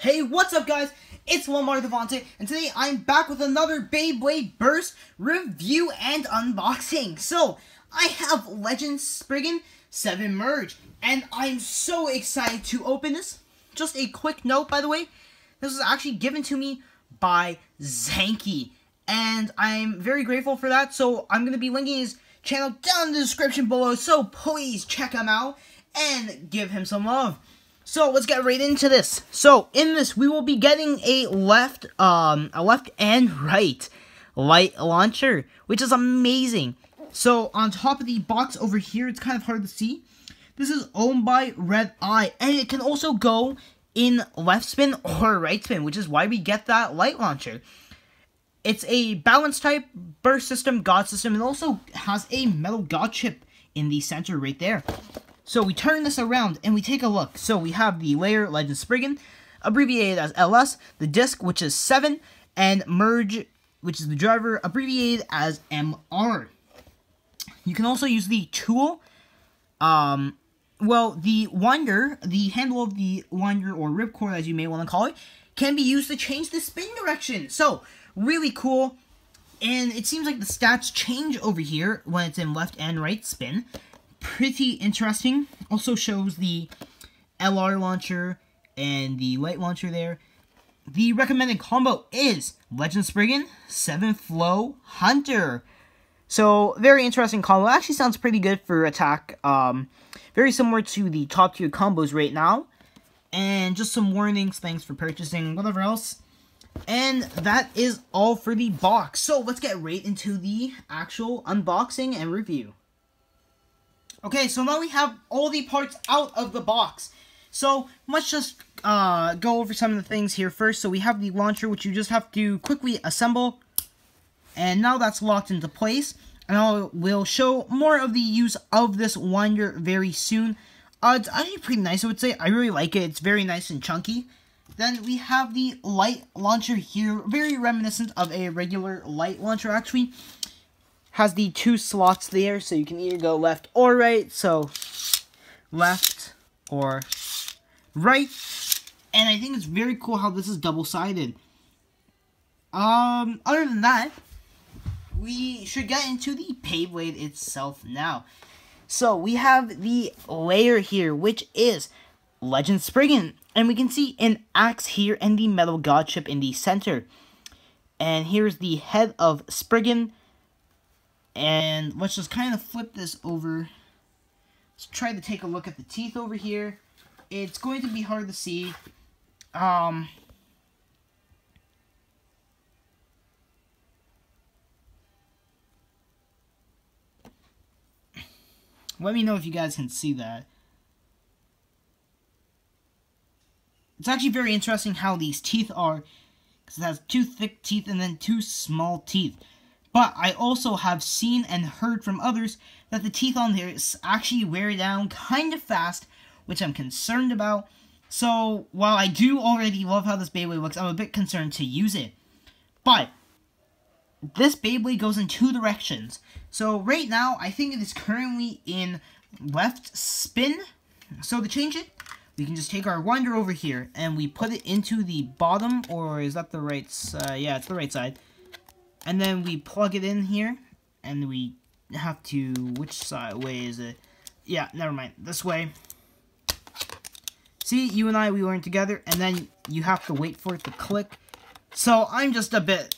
Hey, what's up guys? It's LeMar DeVente, and today I'm back with another Beyblade Burst review and unboxing. So, I have Legend Spriggan 7 Merge, and I'm so excited to open this. Just a quick note, by the way, this was actually given to me by Zanky, and I'm very grateful for that. So, I'm going to be linking his channel down in the description below, so please check him out and give him some love. So let's get right into this. So in this, we will be getting a left and right light launcher, which is amazing. So on top of the box over here, it's kind of hard to see. This is owned by Red Eye, and it can also go in left spin or right spin, which is why we get that light launcher. It's a balance type burst system, god system, and also has a metal god chip in the center right there. So we turn this around and we take a look. So we have the layer Legend Spriggan, abbreviated as LS, the disc, which is 7, and Merge, which is the driver, abbreviated as MR. You can also use the tool, the winder, the handle of the winder or ripcord, as you may want to call it, can be used to change the spin direction. So, really cool. And it seems like the stats change over here when it's in left and right spin. Pretty interesting. Also shows the LR launcher and the light launcher there. The recommended combo is Legend Spriggan 7 Flow Hunter. So, very interesting combo. Actually sounds pretty good for attack. Very similar to the top tier combos right now. And just some warnings, thanks for purchasing, whatever else. And that is all for the box. So, let's get right into the actual unboxing and review. Okay, so now we have all the parts out of the box. So, let's just go over some of the things here first. So, we have the launcher, which you just have to quickly assemble. And now that's locked into place. And I will show more of the use of this winder very soon. It's actually pretty nice, I would say. I really like it. It's very nice and chunky. Then we have the light launcher here. Very reminiscent of a regular light launcher, actually. Has the 2 slots there, so you can either go left or right. So, left or right. And I think it's very cool how this is double-sided. Other than that, we should get into the Beyblade itself now. So, we have the layer here, which is Legend Spriggan. And we can see an axe here and the metal god chip in the center. And here's the head of Spriggan. And let's just kind of flip this over. Let's try to take a look at the teeth over here. It's going to be hard to see. Let me know if you guys can see that. It's actually very interesting how these teeth are, because it has 2 thick teeth and then 2 small teeth. But I also have seen and heard from others that the teeth on there actually wear down kind of fast, which I'm concerned about. So, while I do already love how this Beyblade looks, I'm a bit concerned to use it. But, this Beyblade goes in 2 directions. So, right now, I think it is currently in left spin. So, to change it, we can just take our winder over here, and we put it into the bottom, or is that the right side? Yeah, it's the right side. And then we plug it in here, and we have to, which way is it? Yeah, never mind, this way. See, you and I, we learned together, and then you have to wait for it to click. So, I'm just a bit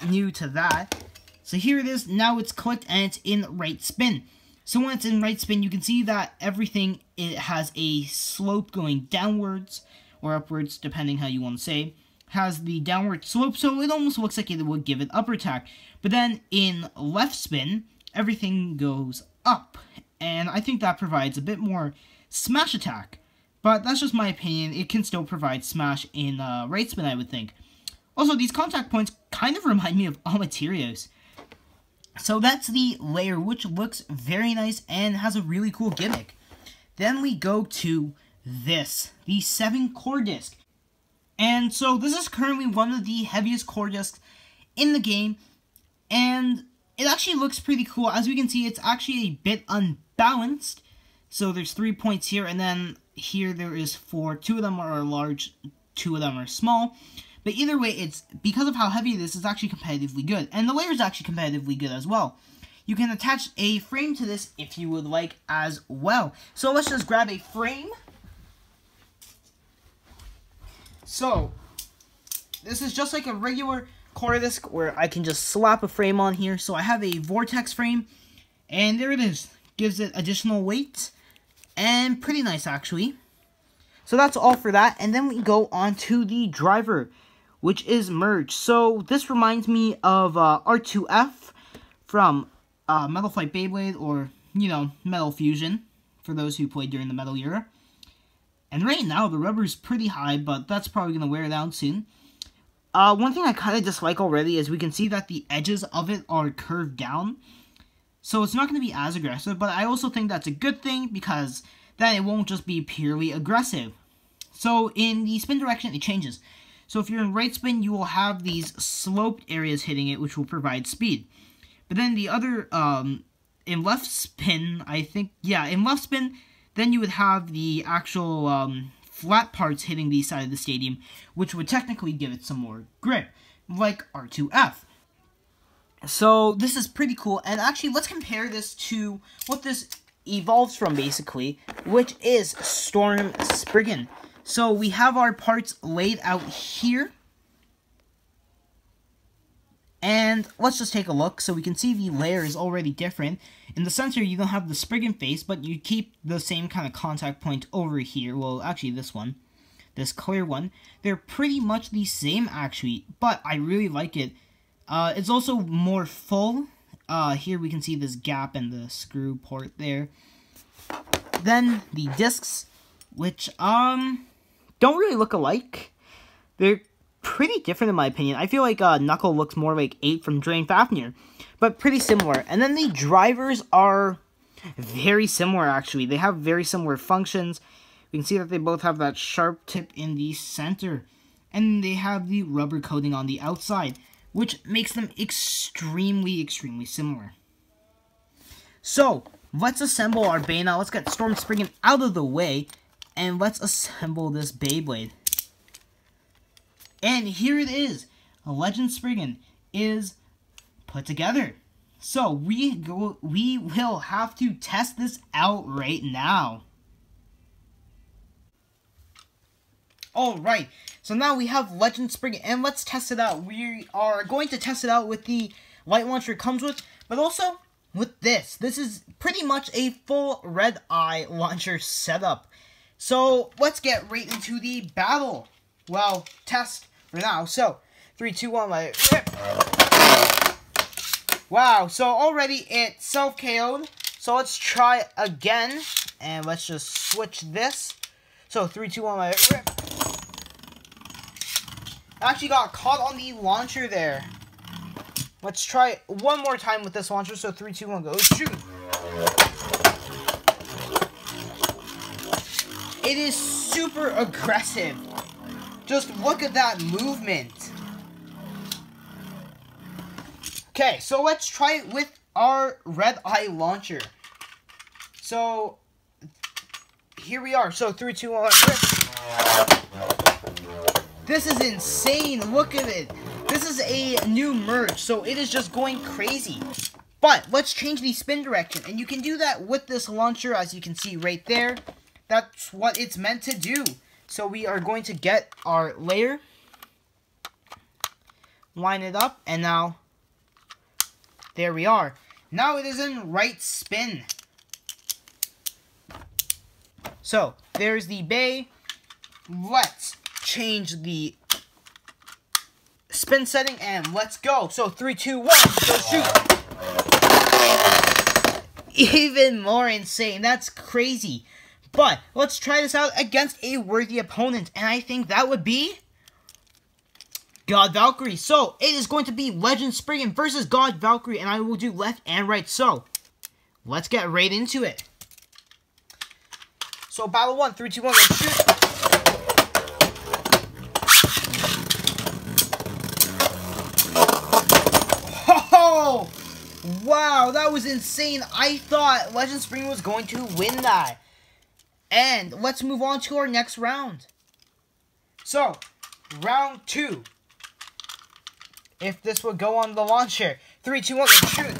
new to that. So here it is, now it's clicked, and it's in right spin. So when it's in right spin, you can see that everything, it has a slope going downwards, or upwards, depending how you want to say. Has the downward slope, so it almost looks like it would give an upper attack. But then in left spin, everything goes up, and I think that provides a bit more smash attack. But that's just my opinion. It can still provide smash in right spin, I would think. Also, these contact points kind of remind me of Amaterios. So that's the layer, which looks very nice and has a really cool gimmick. Then we go to this, the 7 core disc. And so this is currently one of the heaviest core discs in the game, and it actually looks pretty cool. As we can see, it's actually a bit unbalanced. So there's 3 points here, and then here there is 4. 2 of them are large 2 of them are small. But either way, it's because of how heavy it is, it's actually competitively good. And the layer is actually competitively good as well. You can attach a frame to this if you would like as well. So let's just grab a frame. So this is just like a regular quarter disc where I can just slap a frame on here. So I have a vortex frame, and there it is. Gives it additional weight, and pretty nice actually. So that's all for that, and then we go on to the driver, which is merged. So this reminds me of R2F from Metal Fight Beyblade, or, you know, Metal Fusion, for those who played during the Metal era. And right now, the rubber's pretty high, but that's probably going to wear down soon. One thing I kind of dislike already is we can see that the edges of it are curved down. So it's not going to be as aggressive, but I also think that's a good thing, because then it won't just be purely aggressive. So in the spin direction, it changes. So if you're in right spin, you will have these sloped areas hitting it, which will provide speed. But then the other, in left spin, I think, yeah, in left spin, then you would have the actual flat parts hitting the side of the stadium, which would technically give it some more grip, like R2F. So this is pretty cool, and actually let's compare this to what this evolves from basically, which is Storm Spriggan. So we have our parts laid out here, and let's just take a look. So we can see the layer is already different. In the center you don't have the Spriggan face, but you keep the same kind of contact point over here. Well, actually this one, this clear one, they're pretty much the same actually, but I really like it. It's also more full. Here we can see this gap and the screw port there. Then the discs, which don't really look alike. They're pretty different in my opinion. I feel like Knuckle looks more like 8 from Drain Fafnir, but pretty similar. And then the drivers are very similar actually. They have very similar functions. We can see that they both have that sharp tip in the center, and they have the rubber coating on the outside, which makes them extremely similar. So, let's assemble our Bay now. Let's get Storm Spriggan out of the way, and let's assemble this Beyblade. And here it is. A Legend Spriggan is put together. So, we will have to test this out right now. Alright, so now we have Legend Spriggan, and let's test it out. We are going to test it out with the light launcher it comes with, but also with this. This is pretty much a full red eye launcher setup. So let's get right into the battle. Well, test for now. So 3, 2, 1, let it rip. Wow, so already it self-KO'd. So let's try again, and let's just switch this. So 3, 2, 1, let it rip. I actually got caught on the launcher there. Let's try one more time with this launcher. So 3, 2, 1, go shoot. It is super aggressive. Just look at that movement. Okay, so let's try it with our red eye launcher. So here we are. So 3, 2, 1, rip. This is insane. Look at it. This is a new merge, so it is just going crazy. But let's change the spin direction, and you can do that with this launcher, as you can see right there. That's what it's meant to do. So we are going to get our layer, line it up, and now there we are. Now it is in right spin. So there's the bay. Let's change the spin setting, and let's go. So 3, 2, 1, go shoot. Even more insane. That's crazy. But let's try this out against a worthy opponent, and I think that would be God Valkyrie. So it is going to be Legend Spriggan versus God Valkyrie, and I will do left and right. So let's get right into it. So battle 1, 3, 2, 1, let's shoot. Oh, wow, that was insane. I thought Legend Spriggan was going to win that. And let's move on to our next round. So, round 2. If this would go on the launcher. 3, 2, 1, let's shoot.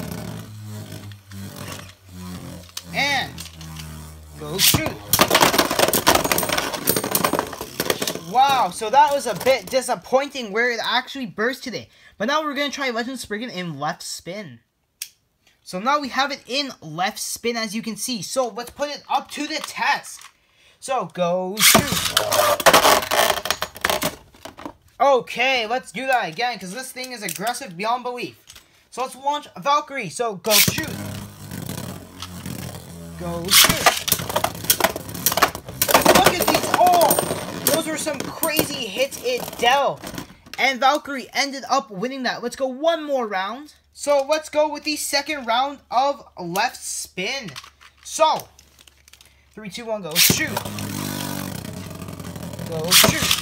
And go shoot. Wow, so that was a bit disappointing where it actually burst today. But now we're going to try Legend Spriggan in left spin. So now we have it in left spin, as you can see. So let's put it up to the test. So go shoot. Okay, let's do that again, because this thing is aggressive beyond belief. So let's launch Valkyrie. So go shoot. Go shoot. Look at these. Oh, those were some crazy hits it dealt. And Valkyrie ended up winning that. Let's go one more round. So let's go with the second round of left spin. So, 3, 2, 1, go shoot. Go shoot.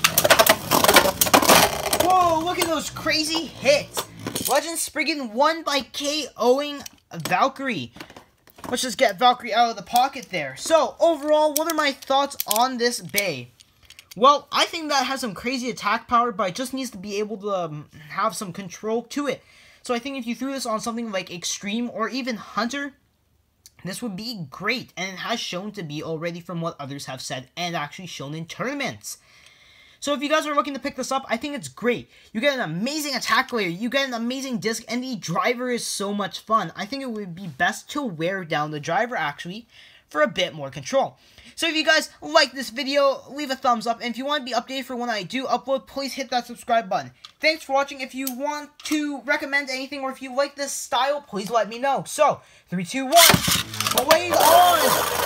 Whoa, look at those crazy hits. Legend Spriggan won by KOing Valkyrie. Let's just get Valkyrie out of the pocket there. So, overall, what are my thoughts on this Bay? Well, I think that has some crazy attack power, but it just needs to be able to have some control to it. So I think if you threw this on something like Extreme or even Hunter, this would be great. And it has shown to be already from what others have said and actually shown in tournaments. So if you guys are looking to pick this up, I think it's great. You get an amazing attack layer, you get an amazing disc, and the driver is so much fun. I think it would be best to wear down the driver actually for a bit more control. So if you guys like this video, leave a thumbs up. And if you want to be updated for when I do upload, please hit that subscribe button. Thanks for watching. If you want to recommend anything or if you like this style, please let me know. So, 3, 2, 1, Blade on!